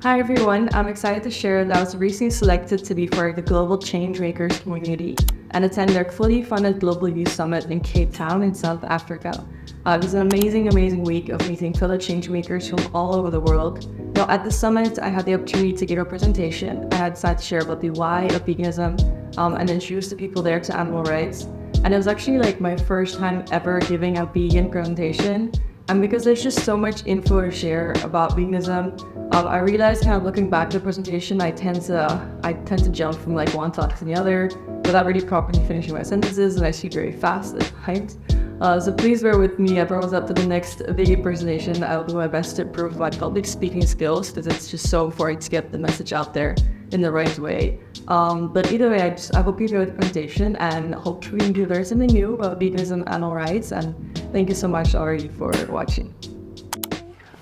Hi everyone, I'm excited to share that I was recently selected to be part of the Global Changemakers community and attend their fully funded Global Youth Summit in Cape Town in South Africa. It was an amazing week of meeting fellow changemakers from all over the world. At the summit, I had the opportunity to give a presentation. I had decided to share about the why of veganism and introduce the people there to animal rights. And it was actually like my first time ever giving a vegan presentation. And because there's just so much info to share about veganism, I realized kind of looking back at the presentation, I tend to jump from like one thought to the other without really properly finishing my sentences, and I speak very fast at times. So please bear with me. I promise up to the next vegan presentation, I'll do my best to improve my public speaking skills because it's just so important to get the message out there in the right way. But either way, I hope you enjoyed the presentation and hopefully you learn something new about veganism and animal rights. And thank you so much already for watching.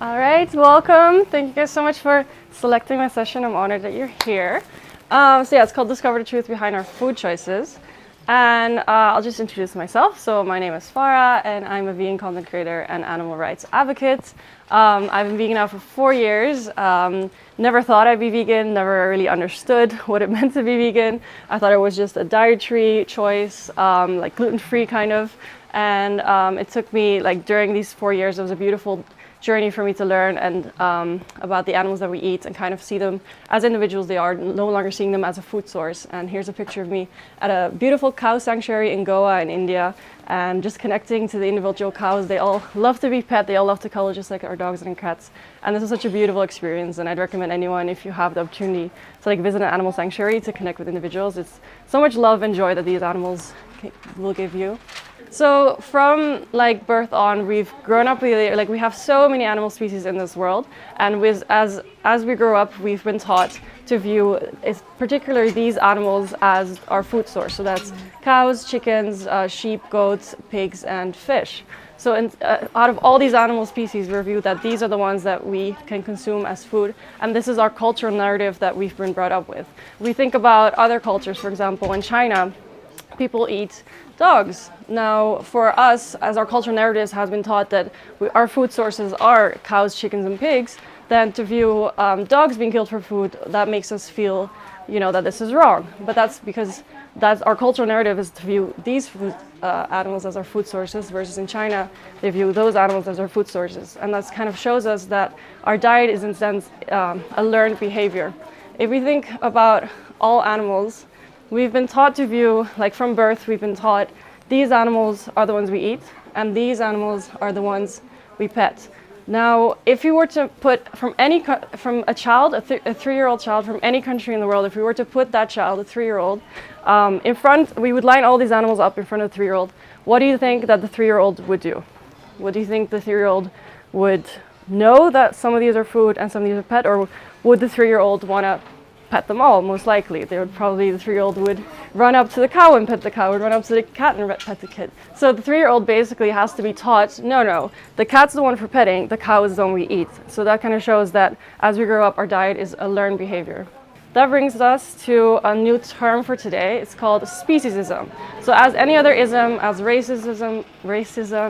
All right, welcome. Thank you guys so much for selecting my session. I'm honored that you're here. It's called Discover the Truth Behind Our Food Choices. And I'll just introduce myself. So my name is Farah, and I'm a vegan content creator and animal rights advocate. I've been vegan now for 4 years. Never thought I'd be vegan, never really understood what it meant to be vegan. I thought it was just a dietary choice, like gluten-free kind of. And it took me, like during these 4 years, it was a beautiful journey for me to learn and about the animals that we eat and kind of see them as individuals they are, no longer seeing them as a food source. And here's a picture of me at a beautiful cow sanctuary in Goa in India, and just connecting to the individual cows. They all love to be pet, they all love to cuddle just like our dogs and cats. And this is such a beautiful experience, and I'd recommend anyone, if you have the opportunity to like visit an animal sanctuary, to connect with individuals. It's so much love and joy that these animals will give you. So from like birth on, we've grown up with like we have so many animal species in this world, and as we grow up, we've been taught to view particularly these animals as our food source. So that's cows, chickens, sheep, goats, pigs, and fish. So out of all these animal species, we view that these are the ones that we can consume as food, and this is our cultural narrative that we've been brought up with. We think about other cultures, for example, in China, people eat dogs. Now, for us, as our cultural narratives has been taught that our food sources are cows, chickens, and pigs, then to view dogs being killed for food, that makes us feel, that this is wrong. But that's because that's our cultural narrative is to view these food animals as our food sources, versus in China, they view those animals as our food sources. And that kind of shows us that our diet is in a sense a learned behavior. If we think about all animals, we've been taught to view, like from birth, we've been taught these animals are the ones we eat, and these animals are the ones we pet. Now, if you were to put from a child, a 3-year-old child from any country in the world, if we were to put that child, a 3-year-old, in front, we would line all these animals up in front of the 3-year-old. What do you think that the 3-year-old would do? What do you think the 3-year-old would know that some of these are food and some of these are pet, or would the 3-year-old want to pet them all? Most likely the 3-year-old would run up to the cow and pet the cow, would run up to the cat and pet the kid. So the 3-year-old basically has to be taught, no, the cat's the one for petting, the cow is the one we eat. So that kind of shows that as we grow up, our diet is a learned behavior. That brings us to a new term for today. It's called speciesism. So as any other ism, as racism,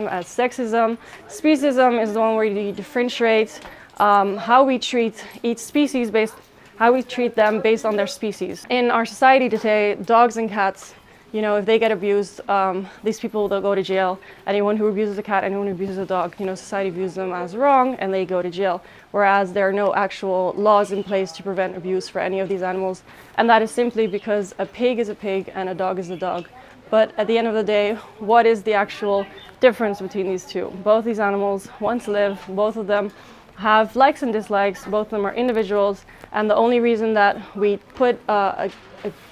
as sexism, speciesism is the one where you differentiate how we treat each species how we treat them based on their species. In our society today, dogs and cats, if they get abused, these people, they'll go to jail. Anyone who abuses a cat, anyone who abuses a dog, society views them as wrong and they go to jail. Whereas there are no actual laws in place to prevent abuse for any of these animals. And that is simply because a pig is a pig and a dog is a dog. But at the end of the day, what is the actual difference between these two? Both these animals want to live, both of them have likes and dislikes, both of them are individuals, and the only reason that we put a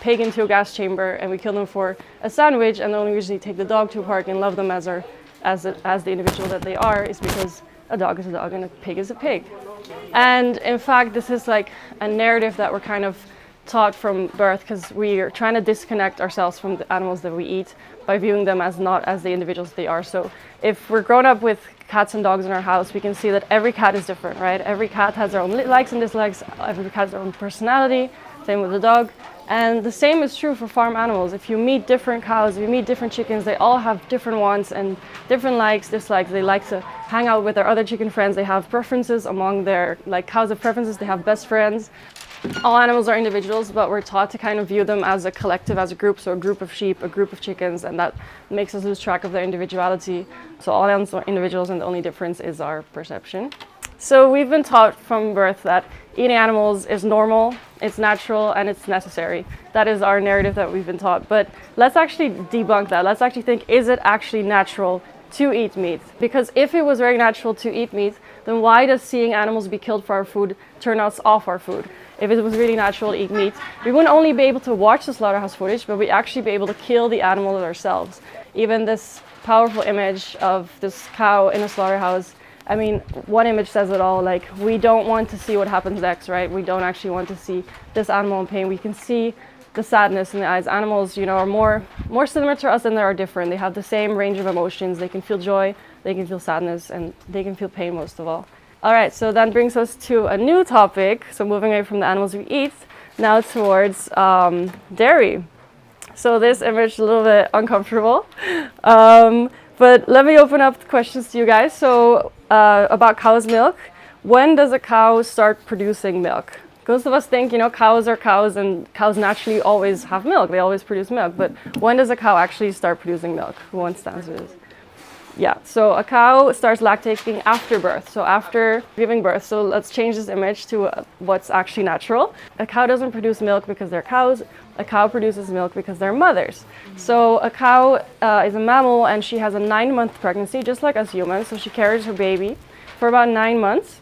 pig into a gas chamber and we kill them for a sandwich, and the only reason we take the dog to a park and love them as the individual that they are, is because a dog is a dog and a pig is a pig. And in fact, this is like a narrative that we're kind of taught from birth, because we are trying to disconnect ourselves from the animals that we eat by viewing them as not as the individuals they are. So if we're grown up with cats and dogs in our house, we can see that every cat is different, right? Every cat has their own likes and dislikes, every cat has their own personality, same with the dog. And the same is true for farm animals. If you meet different cows, if you meet different chickens, they all have different wants and different likes, dislikes. They like to hang out with their other chicken friends. They have preferences among their, like cows have preferences, they have best friends. All animals are individuals, but we're taught to kind of view them as a collective, as a group. So a group of sheep, a group of chickens, and that makes us lose track of their individuality. So all animals are individuals, and the only difference is our perception. So we've been taught from birth that eating animals is normal, it's natural, and it's necessary. That is our narrative that we've been taught. But let's actually debunk that. Let's actually think, is it actually natural to eat meat? Because if it was very natural to eat meat, then why does seeing animals be killed for our food turn us off our food? If it was really natural to eat meat, we wouldn't only be able to watch the slaughterhouse footage, but we'd actually be able to kill the animals ourselves. Even this powerful image of this cow in a slaughterhouse, I mean, one image says it all. Like, we don't want to see what happens next, right? We don't actually want to see this animal in pain. We can see the sadness in the eyes. Animals, are more similar to us than they are different. They have the same range of emotions. They can feel joy, they can feel sadness, and they can feel pain most of all. All right, so that brings us to a new topic. So moving away from the animals we eat, now towards dairy. So this image is a little bit uncomfortable, but let me open up the questions to you guys. So about cow's milk, when does a cow start producing milk? Most of us think, cows are cows and cows naturally always have milk. They always produce milk. But when does a cow actually start producing milk? Who wants to answer this? Yeah, so a cow starts lactating after birth, so after giving birth. So let's change this image to what's actually natural. A cow doesn't produce milk because they're cows. A cow produces milk because they're mothers. So a cow is a mammal, and she has a 9-month pregnancy, just like us humans. So she carries her baby for about 9 months,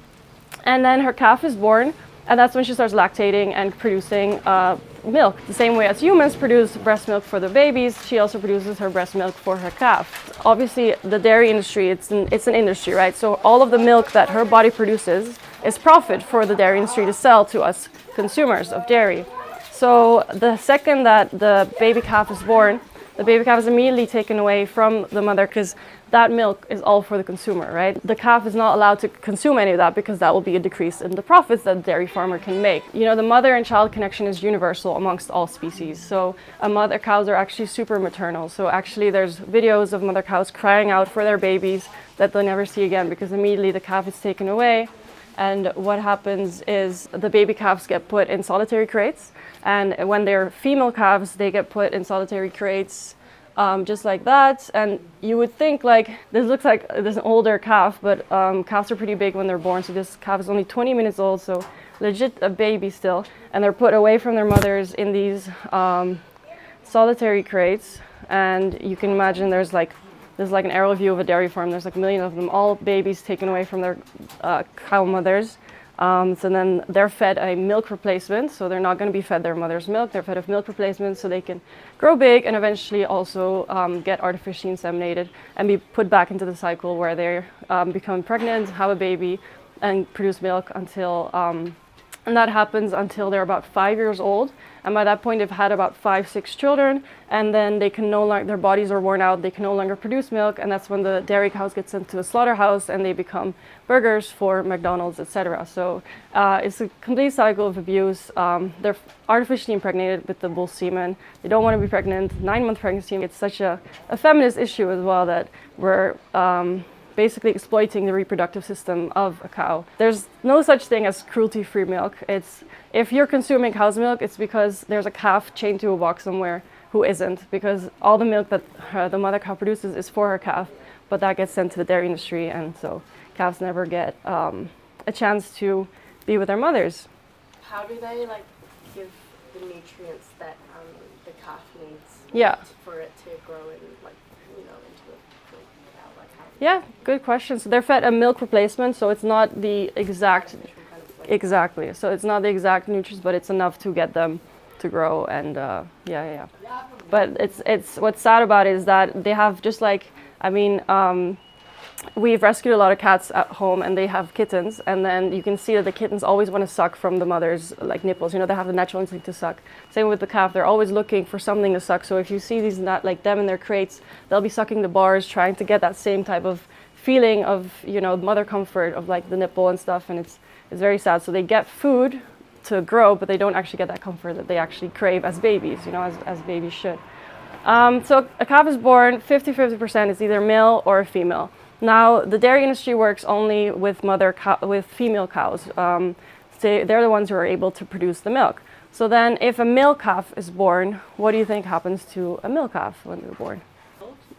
and then her calf is born, and that's when she starts lactating and producing milk. The same way as humans produce breast milk for their babies, she also produces her breast milk for her calf. Obviously, the dairy industry, it's an industry, right? So all of the milk that her body produces is profit for the dairy industry to sell to us consumers of dairy. So the second that the baby calf is born, the baby calf is immediately taken away from the mother because that milk is all for the consumer, right? The calf is not allowed to consume any of that because that will be a decrease in the profits that the dairy farmer can make. The mother and child connection is universal amongst all species. So mother cows are actually super maternal. So actually there's videos of mother cows crying out for their babies that they'll never see again because immediately the calf is taken away. And what happens is the baby calves get put in solitary crates. And when they're female calves, they get put in solitary crates just like that. And you would think this looks like there's an older calf, but calves are pretty big when they're born. So this calf is only 20 minutes old, so legit a baby still. And they're put away from their mothers in these solitary crates. And you can imagine there's like an aerial view of a dairy farm. There's like a million of them, all babies taken away from their cow mothers. So then they're fed a milk replacement, so they're not going to be fed their mother's milk. They're fed a milk replacement so they can grow big and eventually also get artificially inseminated and be put back into the cycle where they become pregnant, have a baby, and produce milk until, and that happens until they're about 5 years old. And by that point, they've had about 5-6 children, and then they can no longer, their bodies are worn out, they can no longer produce milk, and that's when the dairy cows get sent to a slaughterhouse and they become burgers for McDonald's, etc. So it's a complete cycle of abuse. They're artificially impregnated with the bull semen. They don't want to be pregnant. 9-month pregnancy, it's such a feminist issue as well that we're basically exploiting the reproductive system of a cow. There's no such thing as cruelty-free milk. If you're consuming cow's milk, it's because there's a calf chained to a box somewhere who isn't, because all the milk that the mother cow produces is for her calf, but that gets sent to the dairy industry, and so calves never get a chance to be with their mothers. How do they give the nutrients that the calf needs? Yeah. For it to grow and into a full cow? Yeah, good question. So they're fed a milk replacement, so it's not the exact. Exactly. So it's not the exact nutrients, but it's enough to get them to grow, and yeah. But it's what's sad about it is that they have we've rescued a lot of cats at home, and they have kittens, and then you can see that the kittens always want to suck from the mother's nipples. They have the natural instinct to suck. Same with the calf; they're always looking for something to suck. So if you see these them in their crates, they'll be sucking the bars, trying to get that same type of feeling of mother comfort of the nipple and stuff, and it's very sad. So they get food to grow, but they don't actually get that comfort that they actually crave as babies, as babies should. So a calf is born, 50% is either male or a female. Now, the dairy industry works only with female cows. They're the ones who are able to produce the milk. So then if a male calf is born, what do you think happens to a male calf when they're born?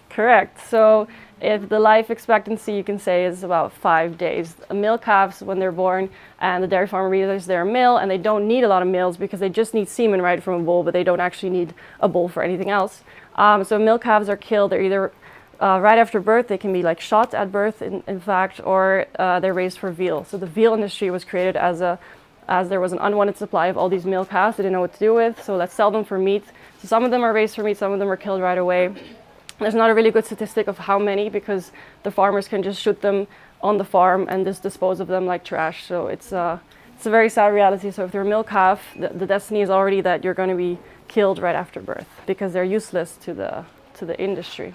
Correct. So if the life expectancy, you can say, is about 5 days. Male calves, when they're born, and the dairy farmer realizes they're male, and they don't need a lot of males because they just need semen right from a bull, but they don't actually need a bull for anything else. So male calves are killed. They're either right after birth, they can be like shot at birth, in fact, or they're raised for veal. So the veal industry was created as there was an unwanted supply of all these male calves they didn't know what to do with, so let's sell them for meat. So some of them are raised for meat, some of them are killed right away. There's not a really good statistic of how many, because the farmers can just shoot them on the farm and just dispose of them like trash. So it's a very sad reality. So if they're a male calf, the destiny is already that you're going to be killed right after birth because they're useless to the industry.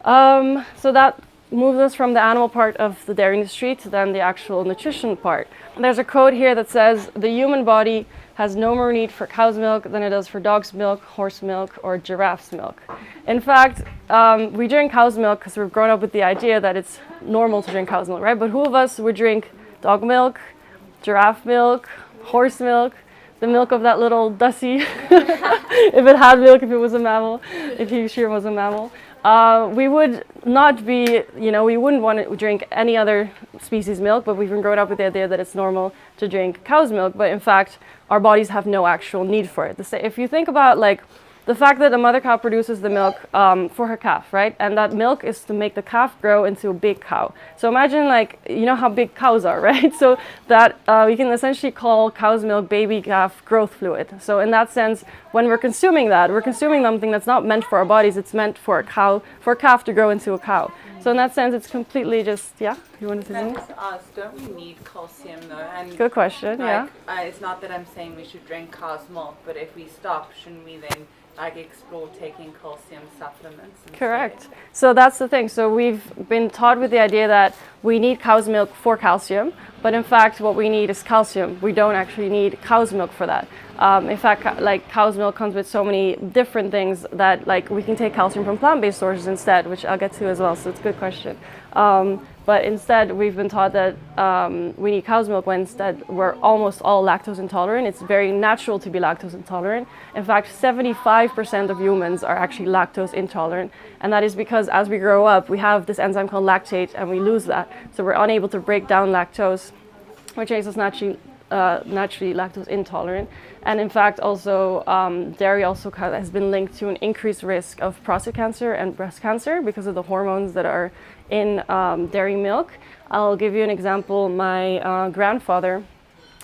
So that moves us from the animal part of the dairy industry to then the actual nutrition part. There's a quote here that says, "The human body has no more need for cow's milk than it does for dog's milk, horse milk, or giraffe's milk." In fact, we drink cow's milk because we've grown up with the idea that it's normal to drink cow's milk, right? But who of us would drink dog milk, giraffe milk, horse milk, the milk of that little Dussie, if it had milk, if it was a mammal, if he sure was a mammal? We would not be, we wouldn't want to drink any other species milk, but we've been growing up with the idea that it's normal to drink cow's milk, but in fact, our bodies have no actual need for it. If you think about the fact that a mother cow produces the milk for her calf, right? And that milk is to make the calf grow into a big cow. So imagine how big cows are, right? So that we can essentially call cow's milk baby calf growth fluid. So in that sense, when we're consuming that, we're consuming something that's not meant for our bodies, it's meant for a calf to grow into a cow. So in that sense, it's completely just, yeah? You want to say something? Can I just ask, don't we need calcium though? And Good question, yeah. It's not that I'm saying we should drink cow's milk, but if we stop, shouldn't we then explore taking calcium supplements instead? Correct. So that's the thing. So we've been taught with the idea that we need cow's milk for calcium, but in fact what we need is calcium. We don't actually need cow's milk for that. In fact, cow's milk comes with so many different things that we can take calcium from plant-based sources instead, which I'll get to as well, so it's a good question. But instead, we've been taught that we need cow's milk when instead we're almost all lactose intolerant. It's very natural to be lactose intolerant. In fact, 75% of humans are actually lactose intolerant. And that is because as we grow up, we have this enzyme called lactate and we lose that. So we're unable to break down lactose, which makes us naturally lactose intolerant. And in fact, also dairy also has been linked to an increased risk of prostate cancer and breast cancer because of the hormones that are in dairy milk. I'll give you an example. My grandfather,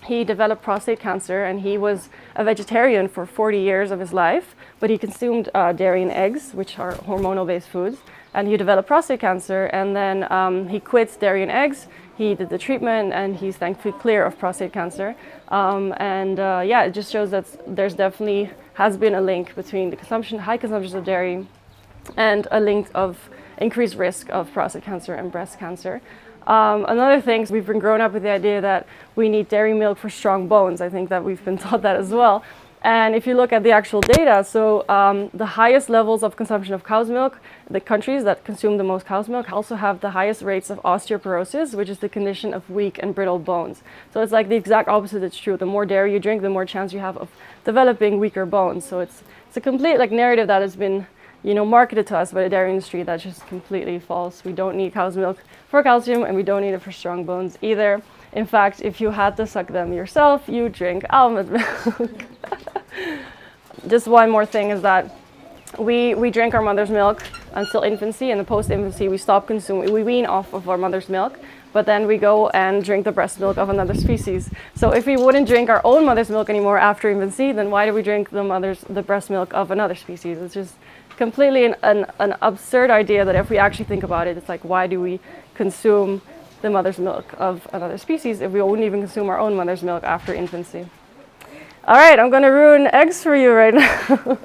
he developed prostate cancer and he was a vegetarian for 40 years of his life, but he consumed dairy and eggs, which are hormonal-based foods, and he developed prostate cancer, and then he quit dairy and eggs. He did the treatment and he's thankfully clear of prostate cancer. It just shows that there's definitely has been a link between the high consumption of dairy and a link of increased risk of prostate cancer and breast cancer. Another thing, we've been growing up with the idea that we need dairy milk for strong bones. I think that we've been taught that as well. And if you look at the actual data, so the highest levels of consumption of cow's milk, the countries that consume the most cow's milk also have the highest rates of osteoporosis, which is the condition of weak and brittle bones. So it's the exact opposite is true. The more dairy you drink, the more chance you have of developing weaker bones. So it's a complete narrative that has been marketed to us by the dairy industry that's just completely false. We don't need cow's milk for calcium and we don't need it for strong bones either. In fact, if you had to suck them yourself, you drink almond milk. Just one more thing is that we drink our mother's milk until infancy, and the post-infancy we stop consuming, we wean off of our mother's milk, but then we go and drink the breast milk of another species. So if we wouldn't drink our own mother's milk anymore after infancy, then why do we drink the breast milk of another species? It's just completely an absurd idea that if we actually think about it, it's why do we consume the mother's milk of another species if we wouldn't even consume our own mother's milk after infancy? All right, I'm going to ruin eggs for you right now.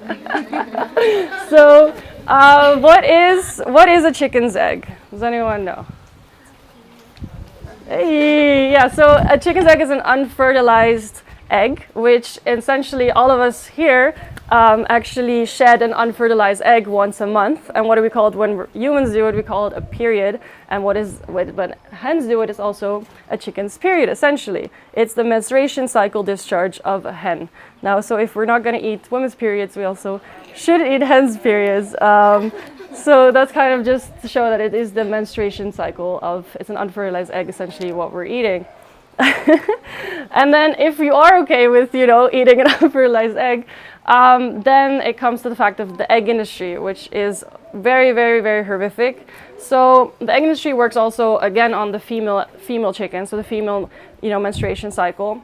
So what is a chicken's egg? Does anyone know? Hey, yeah, so a chicken's egg is an unfertilized egg, which essentially all of us here actually shed an unfertilized egg once a month. And what do we call it when humans do it? We call it a period. And when hens do it is also a chicken's period, essentially. It's the menstruation cycle discharge of a hen. Now, so if we're not going to eat women's periods, we also should eat hens' periods. So that's kind of just to show that it is the menstruation cycle of, it's an unfertilized egg, essentially what we're eating. And then if you are okay with, eating an unfertilized egg, then it comes to the fact of the egg industry, which is very, very, very horrific. So the egg industry works also, again, on the female chicken, so the female, menstruation cycle.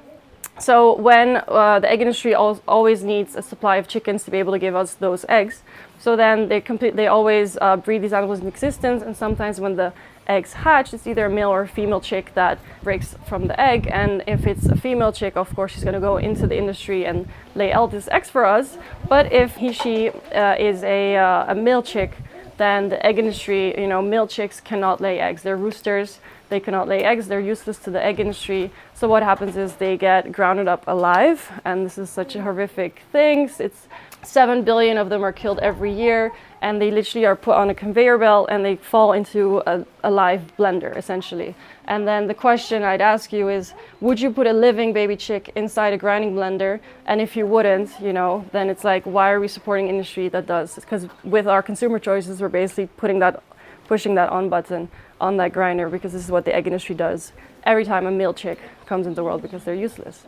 So when the egg industry always needs a supply of chickens to be able to give us those eggs, so then they always breed these animals in existence, and sometimes when the eggs hatch, it's either a male or a female chick that breaks from the egg, and if it's a female chick, of course she's going to go into the industry and lay all these eggs for us. But if she is a male chick, then the egg industry, male chicks cannot lay eggs. They're roosters. They cannot lay eggs. They're useless to the egg industry. So what happens is they get grounded up alive, and this is such a horrific thing. It's 7 billion of them are killed every year, and they literally are put on a conveyor belt and they fall into a live blender, essentially. And then the question I'd ask you is, would you put a living baby chick inside a grinding blender? And if you wouldn't, then it's like, why are we supporting industry that does? Because with our consumer choices, we're basically pushing that on button on that grinder, because this is what the egg industry does every time a male chick comes into the world, because they're useless.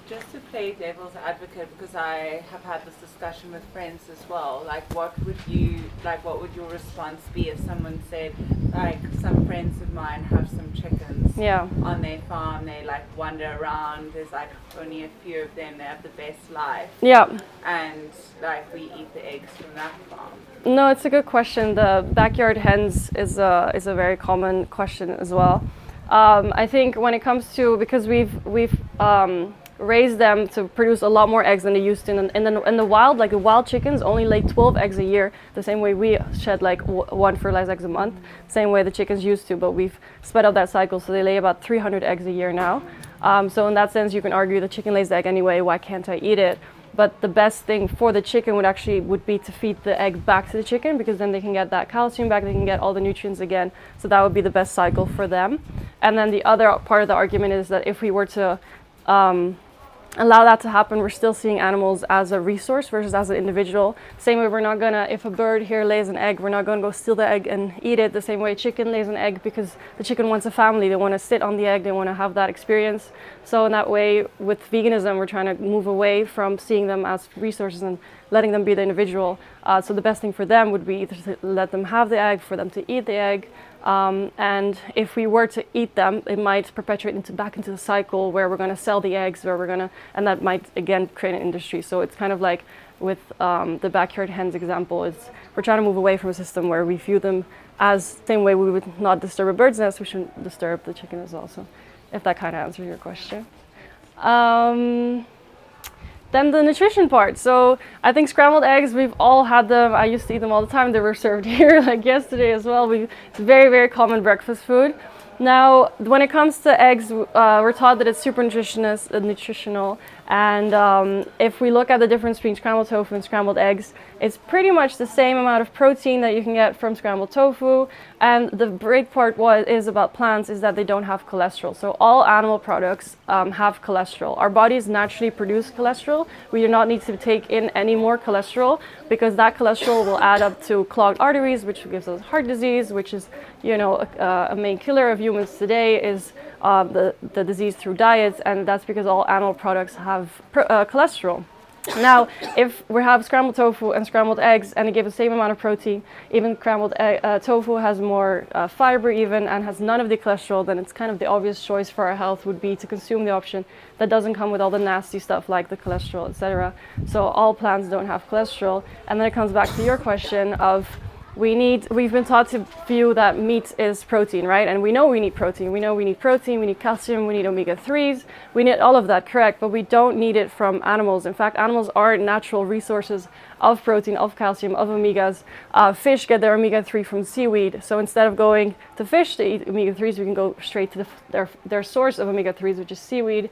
Just to play devil's advocate, because I have had this discussion with friends as well, what would your response be if someone said, some friends of mine have some chickens on their farm, they wander around, there's only a few of them, they have the best life, and we eat the eggs from that farm? No, it's a good question. The backyard hens is a very common question as well. I think when it comes to, because we've raised them to produce a lot more eggs than they used to in the wild, the wild chickens only lay 12 eggs a year, the same way we shed one fertilized eggs a month, same way the chickens used to, but we've sped up that cycle, so they lay about 300 eggs a year now. So in that sense, you can argue the chicken lays the egg anyway, why can't I eat it? But the best thing for the chicken would be to feed the egg back to the chicken, because then they can get that calcium back, they can get all the nutrients again. So that would be the best cycle for them. And then the other part of the argument is that if we were to allow that to happen, we're still seeing animals as a resource versus as an individual. Same way, we're not gonna, if a bird here lays an egg, we're not gonna go steal the egg and eat it. The same way a chicken lays an egg, because the chicken wants a family. They want to sit on the egg, they want to have that experience. So in that way, with veganism, we're trying to move away from seeing them as resources and letting them be the individual. So the best thing for them would be either to let them have the egg, for them to eat the egg. And if we were to eat them, it might perpetuate back into the cycle where we're going to sell the eggs, and that might again create an industry. So it's kind of like with the backyard hens example, we're trying to move away from a system where we view them as the same way we would not disturb a bird's nest, we shouldn't disturb the chicken as well. So if that kind of answers your question. Then the nutrition part. So I think scrambled eggs, we've all had them. I used to eat them all the time. They were served here yesterday as well. It's very, very common breakfast food. Now, when it comes to eggs, we're taught that it's super nutritional. And if we look at the difference between scrambled tofu and scrambled eggs, it's pretty much the same amount of protein that you can get from scrambled tofu. And the great part is about plants is that they don't have cholesterol. So all animal products have cholesterol. Our bodies naturally produce cholesterol. We do not need to take in any more cholesterol, because that cholesterol will add up to clogged arteries, which gives us heart disease, which is, a main killer of humans today is the disease through diets, and that's because all animal products have cholesterol. Now, if we have scrambled tofu and scrambled eggs and they give the same amount of protein, even scrambled tofu has more fiber and has none of the cholesterol, then it's kind of the obvious choice for our health would be to consume the option that doesn't come with all the nasty stuff like the cholesterol, etc. So all plants don't have cholesterol. And then it comes back to your question of we've been taught to view that meat is protein, right? And we know we need protein. We know we need protein, we need calcium, we need omega-3s. We need all of that, correct, but we don't need it from animals. In fact, animals are natural resources of protein, of calcium, of omegas. Fish get their omega-3 from seaweed. So instead of going to fish to eat omega-3s, we can go straight to their source of omega-3s, which is seaweed.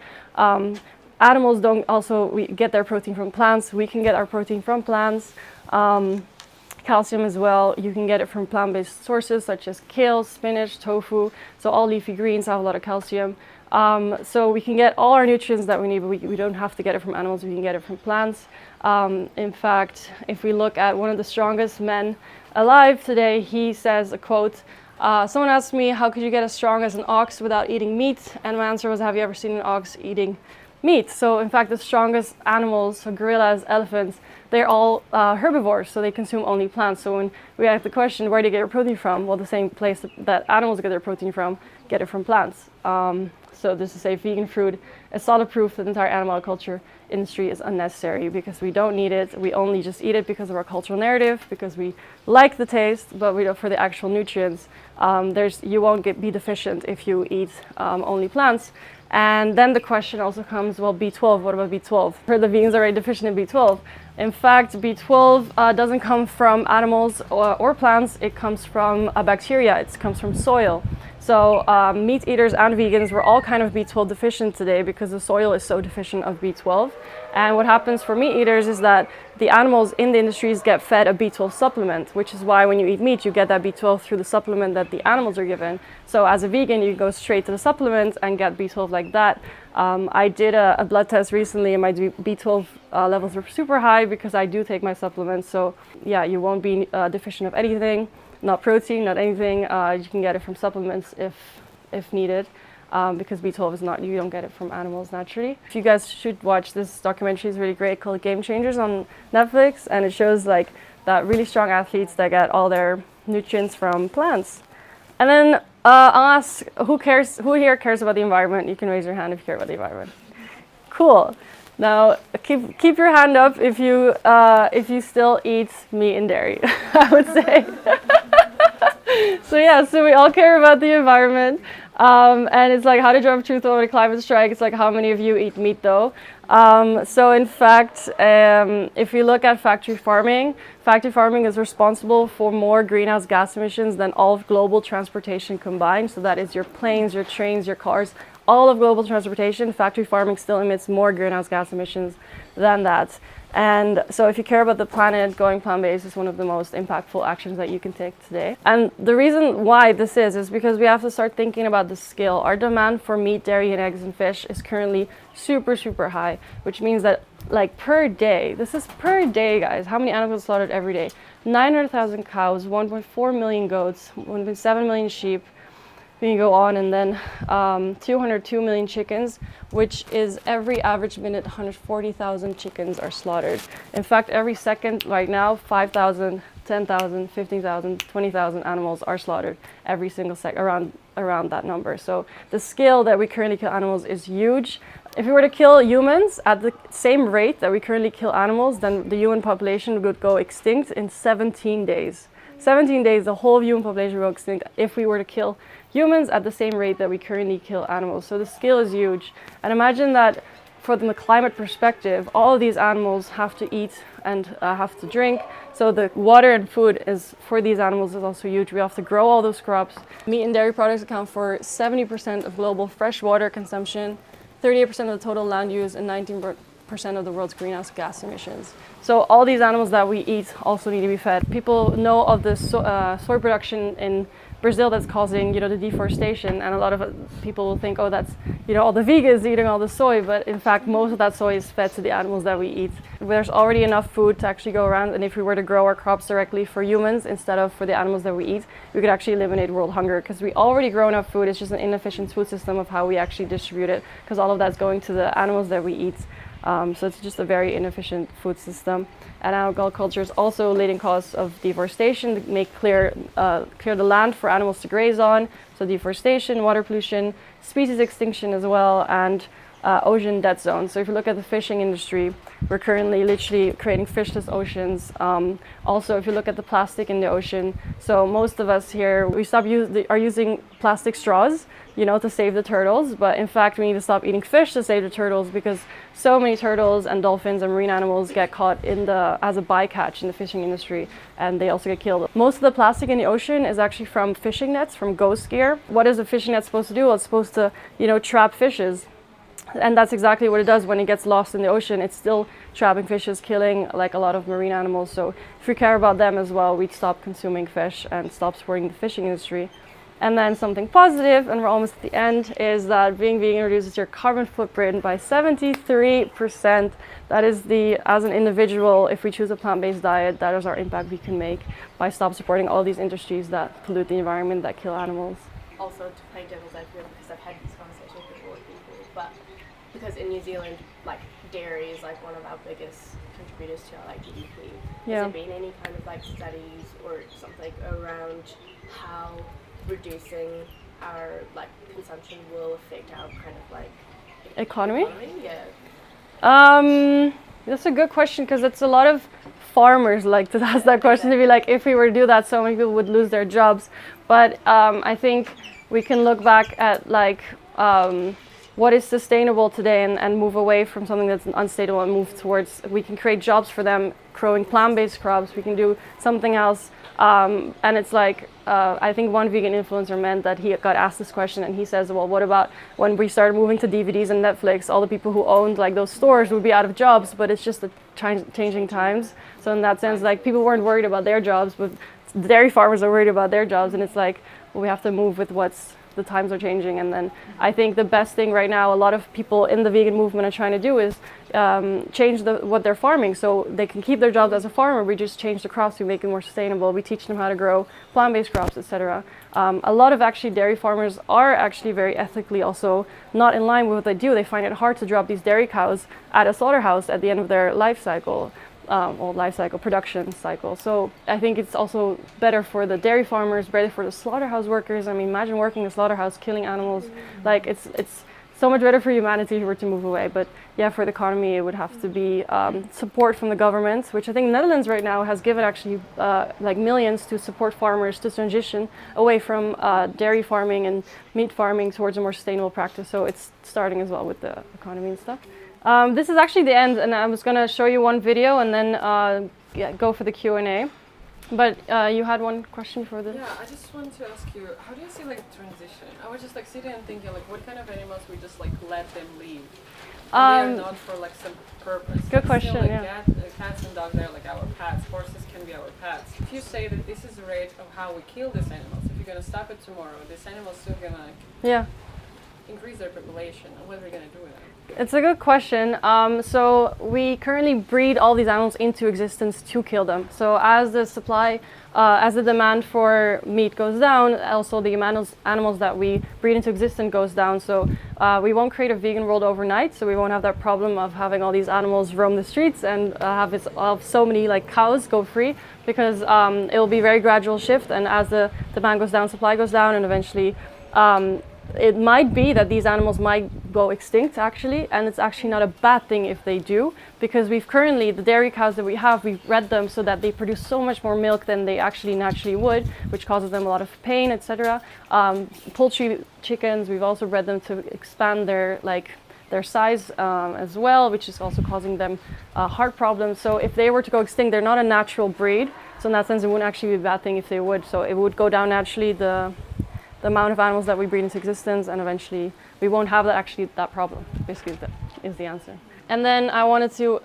animals don't also we get their protein from plants. We can get our protein from plants. Calcium as well, you can get it from plant-based sources such as kale, spinach, tofu. So all leafy greens have a lot of calcium. So we can get all our nutrients that we need, but we don't have to get it from animals, we can get it from plants. In fact, if we look at one of the strongest men alive today, he says a quote, someone asked me, how could you get as strong as an ox without eating meat? And my answer was, have you ever seen an ox eating meat? So in fact, the strongest animals, so gorillas, elephants, they're all herbivores, so they consume only plants. So when we ask the question, where do you get your protein from? Well, the same place that animals get their protein from, get it from plants. So this is to say vegan food is solid proof that the entire animal culture industry is unnecessary because we don't need it. We only just eat it because of our cultural narrative, because we like the taste, but we don't for the actual nutrients. You won't be deficient if you eat only plants. And then the question also comes, well, B12, what about B12? For the vegans are already deficient in B12. In fact, B12 doesn't come from animals or plants, it comes from bacteria, it comes from soil. So meat eaters and vegans were all kind of B12 deficient today because the soil is so deficient of B12. And what happens for meat eaters is that the animals in the industries get fed a B12 supplement, which is why when you eat meat, you get that B12 through the supplement that the animals are given. So as a vegan, you go straight to the supplement and get B12 like that. I did a blood test recently and my B12 levels were super high because I do take my supplements. So yeah, you won't be deficient of anything, not protein, not anything. You can get it from supplements if needed. Because B12 is not, you don't get it from animals naturally. You guys should watch this documentary, it's really great, called Game Changers on Netflix, and it shows like that really strong athletes that get all their nutrients from plants. And then I'll ask, who here cares about the environment? You can raise your hand if you care about the environment. Cool. Now keep your hand up if you still eat meat and dairy, I would say. So we all care about the environment. And it's like, how to drive truth over the climate strike. It's like, how many of you eat meat though? So in fact, if you look at factory farming is responsible for more greenhouse gas emissions than all of global transportation combined. So that is your planes, your trains, your cars, all of global transportation. Factory farming still emits more greenhouse gas emissions than that. And so if you care about the planet, going plant-based is one of the most impactful actions that you can take today. And the reason why this is because we have to start thinking about the scale. Our demand for meat, dairy, and eggs and fish is currently super, super high, which means that like per day, this is per day, guys, how many animals are slaughtered every day? 900,000 cows, 1.4 million goats, 1.7 million sheep. We can go on, and then 202 million chickens, which is every average minute 140,000 chickens are slaughtered. In fact, every second right now, 5,000, 10,000, 15,000, 20,000 animals are slaughtered every single second, around that number. So the scale that we currently kill animals is huge. If we were to kill humans at the same rate that we currently kill animals, then the human population would go extinct in 17 days. 17 days, the whole human population will go extinct if we were to kill humans at the same rate that we currently kill animals. So the scale is huge. And imagine that from the climate perspective, all of these animals have to eat and have to drink. So the water and food for these animals is also huge. We have to grow all those crops. Meat and dairy products account for 70% of global freshwater consumption, 38% of the total land use, and 19% of the world's greenhouse gas emissions. So all these animals that we eat also need to be fed. People know of the soy production in Brazil that's causing, the deforestation, and a lot of people will think, oh, that's, all the vegans eating all the soy, but in fact, most of that soy is fed to the animals that we eat. There's already enough food to actually go around, and if we were to grow our crops directly for humans instead of for the animals that we eat, we could actually eliminate world hunger, because we already grow enough food. It's just an inefficient food system of how we actually distribute it, because all of that's going to the animals that we eat. So it's just a very inefficient food system. And agriculture is also a leading cause of deforestation to make clear the land for animals to graze on. So deforestation, water pollution, species extinction as well, and ocean dead zones. So if you look at the fishing industry, we're currently literally creating fishless oceans. Also, if you look at the plastic in the ocean, so most of us here, we are using plastic straws, to save the turtles, but in fact we need to stop eating fish to save the turtles, because so many turtles and dolphins and marine animals get caught as a bycatch in the fishing industry, and they also get killed. Most of the plastic in the ocean is actually from fishing nets, from ghost gear. What is a fishing net supposed to do? Well, it's supposed to, trap fishes. And that's exactly what it does when it gets lost in the ocean. It's still trapping fishes, killing like a lot of marine animals. So if we care about them as well, we'd stop consuming fish and stop supporting the fishing industry. And then something positive, and we're almost at the end, is that being vegan reduces your carbon footprint by 73%. That is as an individual, if we choose a plant-based diet, that is our impact we can make by stop supporting all these industries that pollute the environment, that kill animals. Also, to play devil's advocate, because I've had these conversations before with people, but because in New Zealand, like dairy is like one of our biggest contributors to our like GDP. Yeah. Has there been any kind of like studies or something around how reducing our like consumption will affect our kind of like Economy? Yeah. That's a good question, because it's a lot of farmers like to ask that question, to be like, if we were to do that, so many people would lose their jobs. But I think we can look back at like what is sustainable today and move away from something that's unstable and move towards, we can create jobs for them growing plant-based crops, we can do something else. And it's like, I think one vegan influencer meant that he got asked this question, and he says, well, what about when we started moving to DVDs and Netflix, all the people who owned like those stores would be out of jobs, but it's just the changing times. So in that sense, like people weren't worried about their jobs, but dairy farmers are worried about their jobs. And it's like, well, we have to move with the times are changing. And then I think the best thing right now, a lot of people in the vegan movement are trying to do is change what they're farming, so they can keep their jobs as a farmer. We just change the crops, we make it more sustainable, we teach them how to grow plant-based crops, etc. A lot of actually dairy farmers are actually very ethically also not in line with what they do. They find it hard to drop these dairy cows at a slaughterhouse at the end of their life cycle. Or life cycle, production cycle. So I think it's also better for the dairy farmers, better for the slaughterhouse workers. I mean, imagine working in a slaughterhouse, killing animals. Like it's so much better for humanity if we were to move away. But yeah, for the economy, it would have to be support from the government, which I think Netherlands right now has given actually like millions to support farmers to transition away from dairy farming and meat farming towards a more sustainable practice. So it's starting as well with the economy and stuff. This is actually the end, and I was going to show you one video and then go for the Q&A. But you had one question for the... Yeah, I just wanted to ask you, how do you see like transition? I was just like sitting and thinking like, what kind of animals we just like let them leave? They are not for like some purpose. Good Like, question, still, like, yeah. Cats and dogs are like our pets. Horses can be our pets. If you say that this is the rate of how we kill these animals, if you're gonna stop it tomorrow, this animal's still gonna increase their population. And what are we gonna do with it? It's a good question. So we currently breed all these animals into existence to kill them. So as the supply, as the demand for meat goes down, also the animals that we breed into existence goes down. So we won't create a vegan world overnight. So we won't have that problem of having all these animals roam the streets and have so many like cows go free, because it will be a very gradual shift. And as the demand goes down, supply goes down, and eventually it might be that these animals might go extinct actually, and it's actually not a bad thing if they do, because we've currently, the dairy cows that we have, we've bred them so that they produce so much more milk than they actually naturally would, which causes them a lot of pain, etc. Poultry chickens, we've also bred them to expand their size as well, which is also causing them heart problems. So if they were to go extinct, they're not a natural breed. So in that sense, it wouldn't actually be a bad thing if they would. So it would go down naturally, the amount of animals that we breed into existence, and eventually we won't have that problem. Basically, that is the answer. And then I wanted to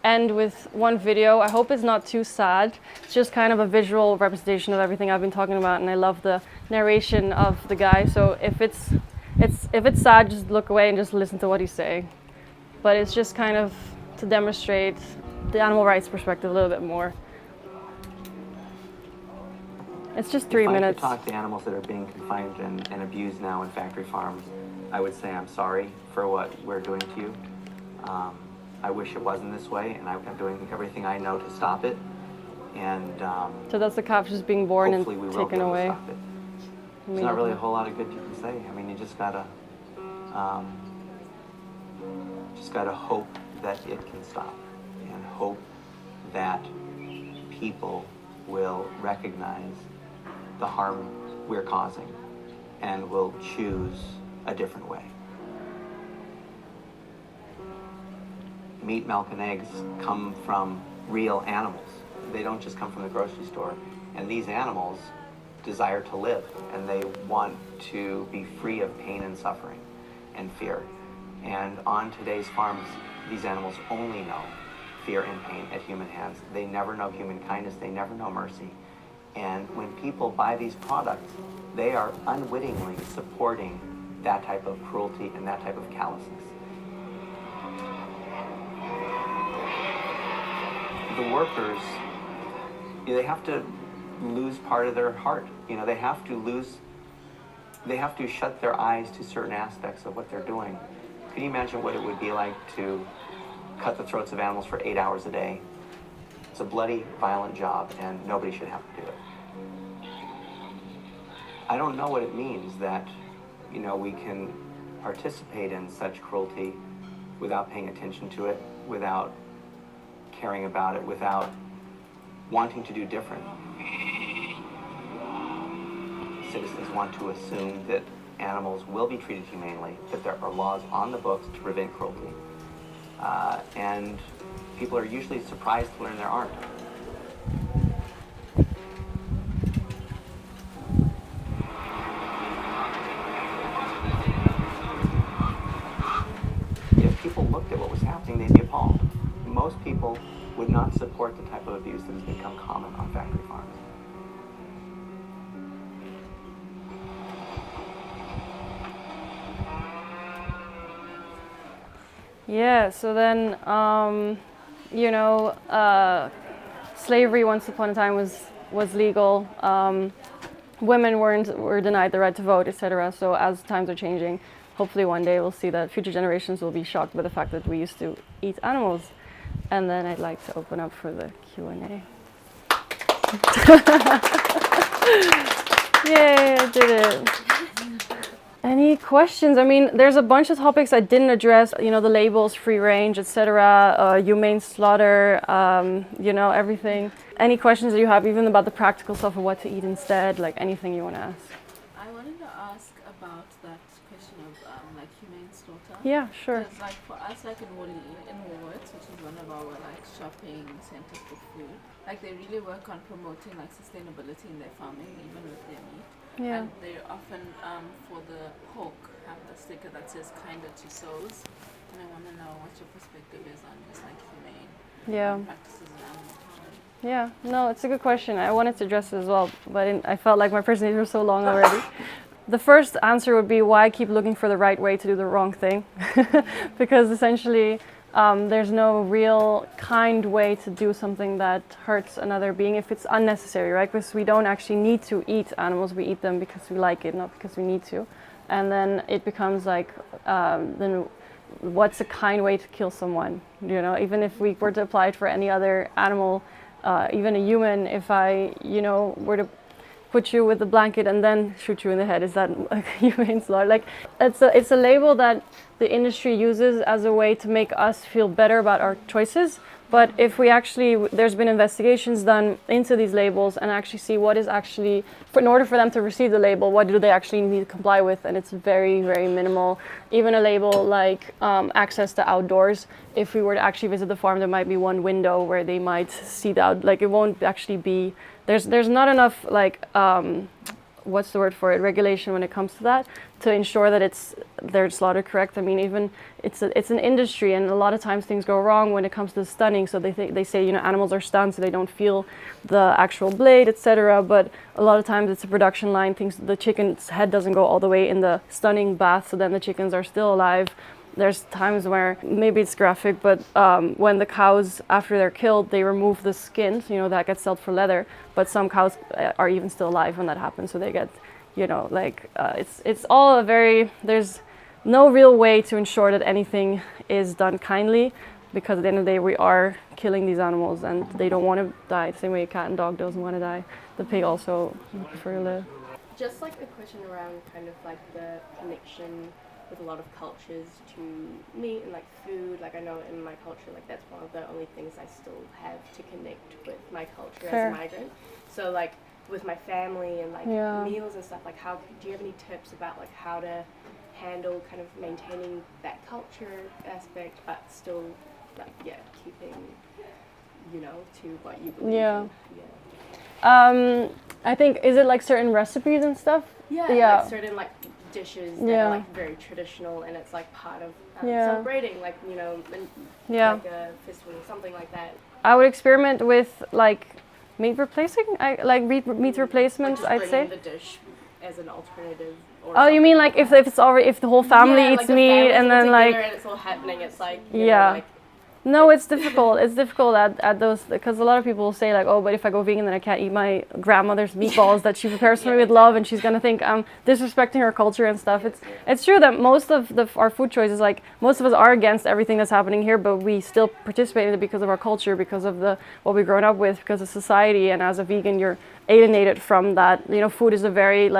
end with one video. I hope it's not too sad. It's just kind of a visual representation of everything I've been talking about, and I love the narration of the guy. So if it's sad, just look away and just listen to what he's saying. But it's just kind of to demonstrate the animal rights perspective a little bit more. It's just 3 minutes. If I could talk to animals that are being confined and abused now in factory farms, I would say I'm sorry for what we're doing to you. I wish it wasn't this way, and I'm doing everything I know to stop it. And so that's the calf just being born and hopefully we will taken be able to away. stop it. There's not really a whole lot of good you can say. I mean, you just gotta hope that it can stop, and hope that people will recognize the harm we're causing and will choose a different way. Meat, milk, and eggs come from real animals. They don't just come from the grocery store. And these animals desire to live, and they want to be free of pain and suffering and fear. And on today's farms, these animals only know fear and pain at human hands. They never know human kindness. They never know mercy. And when people buy these products, they are unwittingly supporting that type of cruelty and that type of callousness. The workers, they have to lose part of their heart. They have to shut their eyes to certain aspects of what they're doing. Can you imagine what it would be like to cut the throats of animals for 8 hours a day? It's a bloody, violent job, and nobody should have to do it. I don't know what it means that, we can participate in such cruelty without paying attention to it, without caring about it, without wanting to do different. Citizens want to assume that animals will be treated humanely, that there are laws on the books to prevent cruelty. And people are usually surprised to learn there aren't. If people looked at what was happening, they'd be appalled. Most people would not support the type of abuse that has become common on factory farms. Yeah, so then, slavery once upon a time was legal. Women were denied the right to vote, etc. So as times are changing, hopefully one day we'll see that future generations will be shocked by the fact that we used to eat animals. And then I'd like to open up for the Q&A. Yay, I did it. Any questions? I mean, there's a bunch of topics I didn't address, the labels, free range, etc., humane slaughter, everything. Any questions that you have, even about the practical stuff of what to eat instead, like anything you want to ask? I wanted to ask about that question of humane slaughter. Yeah, sure. Because for us, in Woolworths, which is one of our shopping centers for food, they really work on promoting sustainability in their farming, even with their meat. Yeah. And they often, for the pork, have the sticker that says kinder to souls. And I want to know what your perspective is on just humane practices in animal farming. Yeah, no, it's a good question. I wanted to address it as well, but I felt like my presentation was so long already. The first answer would be why keep looking for the right way to do the wrong thing? Because essentially, there's no real kind way to do something that hurts another being if it's unnecessary, right? Because we don't actually need to eat animals. We eat them because we like it, not because we need to. And then it becomes then what's a kind way to kill someone? Even if we were to apply it for any other animal, even a human, if I, were to put you with a blanket and then shoot you in the head, is that humane slaughter? It's a label that the industry uses as a way to make us feel better about our choices. But if we there's been investigations done into these labels and actually see what is actually, in order for them to receive the label, what do they actually need to comply with? And it's very, very minimal. Even a label like access to outdoors, if we were to actually visit the farm, there might be one window where they might see it won't actually be, there's not enough what's the word for it, regulation when it comes to that, to ensure that they're slaughtered correct. I mean, even it's an industry, and a lot of times things go wrong when it comes to stunning. So they say animals are stunned, so they don't feel the actual blade, etc. But a lot of times it's a production line. The chicken's head doesn't go all the way in the stunning bath, so then the chickens are still alive. There's times where, maybe it's graphic, but when the cows, after they're killed, they remove the skin, that gets sold for leather, but some cows are even still alive when that happens, so they get, it's all there's no real way to ensure that anything is done kindly, because at the end of the day, we are killing these animals, and they don't want to die, the same way a cat and dog doesn't want to die. The pig also would prefer to live. Just a question around the connection with a lot of cultures to meat and food. I know in my culture, that's one of the only things I still have to connect with my culture Fair. as a migrant. So with my family and meals and stuff, do you have any tips about how to handle maintaining that culture aspect, but still keeping to what you believe in? Yeah. I think, is it certain recipes and stuff? Yeah. Certain dishes that are like very traditional, and it's like part of celebrating, like, you know, like a festival or something like that. I would experiment with like meat replacing, meat replacements. Like I'd say the dish as an alternative. Oh, you mean like if it's already, if the whole family eats like the meat and then like and it's all happening, it's like you know, like, no, it's difficult. It's difficult at those, because a lot of people will say like, oh, but if I go vegan, then I can't eat my grandmother's meatballs that she prepares for me with love, and she's gonna think I'm disrespecting her culture and stuff. It's true that most of our food choices, like most of us are against everything that's happening here, but we still participate in it because of our culture, because of what we've grown up with, because of society. And as a vegan, you're alienated from that. You know, food is a very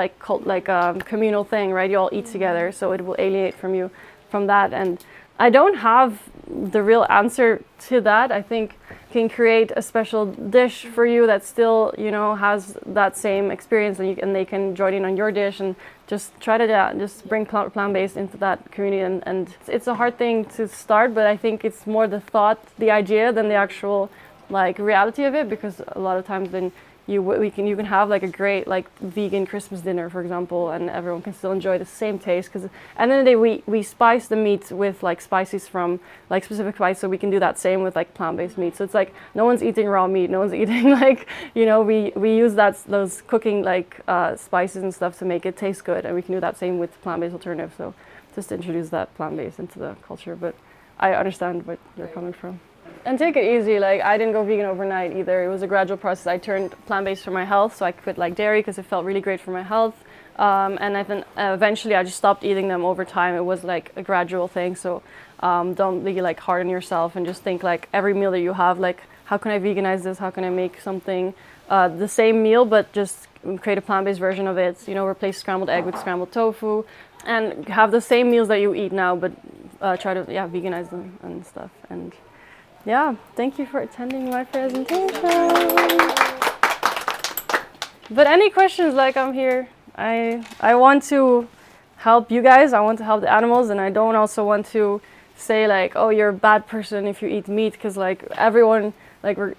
communal thing, right? You all eat together, so it will alienate you from that. And I don't have the real answer to that. I think can create a special dish for you that still, you know, has that same experience, and they can join in on your dish and just try to just bring plant-based into that community. And it's a hard thing to start, but I think it's more the thought, the idea, than the actual like reality of it, because a lot of times then you can have like a great like vegan Christmas dinner, for example, and everyone can still enjoy the same taste, because at the end of the day we spice the meat with like spices from like specific spice, so we can do that same with like plant-based meat. So it's like no one's eating raw meat, no one's eating like, you know, we use those cooking like spices and stuff to make it taste good, and we can do that same with plant-based alternatives. So just introduce that plant-based into the culture. But I understand where you're coming from. And take it easy. Like, I didn't go vegan overnight either. It was a gradual process. I turned plant-based for my health, so I quit like dairy because it felt really great for my health. And then eventually I just stopped eating them over time. It was like a gradual thing. So don't be like hard on yourself, and just think like every meal that you have, like, how can I veganize this? How can I make something the same meal but just create a plant-based version of it? You know, replace scrambled egg with scrambled tofu, and have the same meals that you eat now, but try to veganize them and stuff. And yeah, thank you for attending my presentation. But any questions, like, I'm here. I want to help you guys. I want to help the animals, and I don't also want to say like, oh, you're a bad person if you eat meat, because like everyone, like we're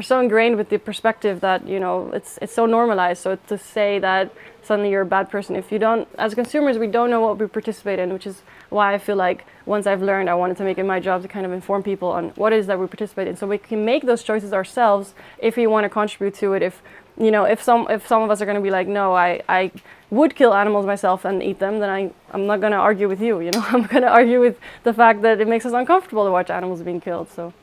so ingrained with the perspective that, you know, it's so normalized. So to say that suddenly you're a bad person if you don't, as consumers, we don't know what we participate in, which is why I feel like once I've learned, I wanted to make it my job to kind of inform people on what it is that we participate in, so we can make those choices ourselves if we want to contribute to it. If, you know, if some of us are going to be like, no, I would kill animals myself and eat them, then I'm not going to argue with you, you know. I'm going to argue with the fact that it makes us uncomfortable to watch animals being killed. So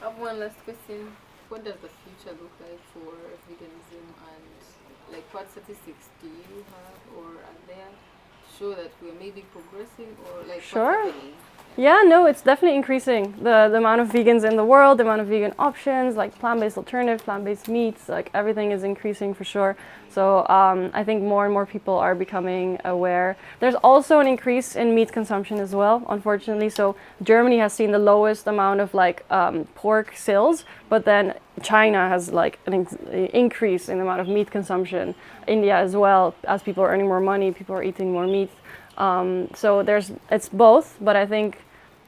I have one last question. What does the future look like for veganism, and like what statistics do you have or are there to show that we're maybe progressing, or like what's happening? Yeah, no, it's definitely increasing. The amount of vegans in the world, the amount of vegan options, like plant-based alternatives, plant-based meats, like everything is increasing for sure. So I think more and more people are becoming aware. There's also an increase in meat consumption as well, unfortunately. So Germany has seen the lowest amount of like pork sales, but then China has like an increase in the amount of meat consumption. India as well, as people are earning more money, people are eating more meat. So it's both, but I think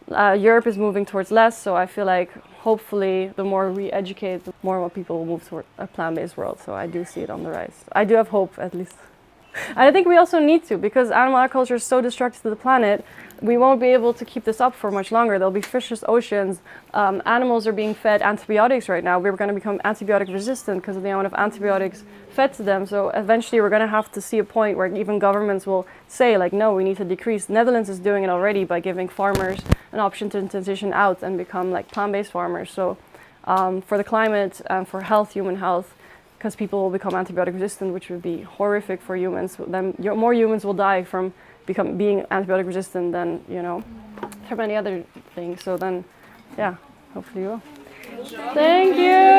Europe is moving towards less, so I feel like hopefully the more we educate, the more people will move toward a plant-based world. So I do see it on the rise. I do have hope, at least. I think we also need to, because animal agriculture is so destructive to the planet. We won't be able to keep this up for much longer. There'll be fishless oceans. Animals are being fed antibiotics right now. We're going to become antibiotic resistant because of the amount of antibiotics fed to them. So eventually we're going to have to see a point where even governments will say like, no, we need to decrease. Netherlands is doing it already by giving farmers an option to transition out and become like plant-based farmers. So for the climate and for health, human health, because people will become antibiotic resistant, which would be horrific for humans. Then more humans will die from being antibiotic resistant than, you know, from any other thing. So then, yeah, hopefully you will. Thank you.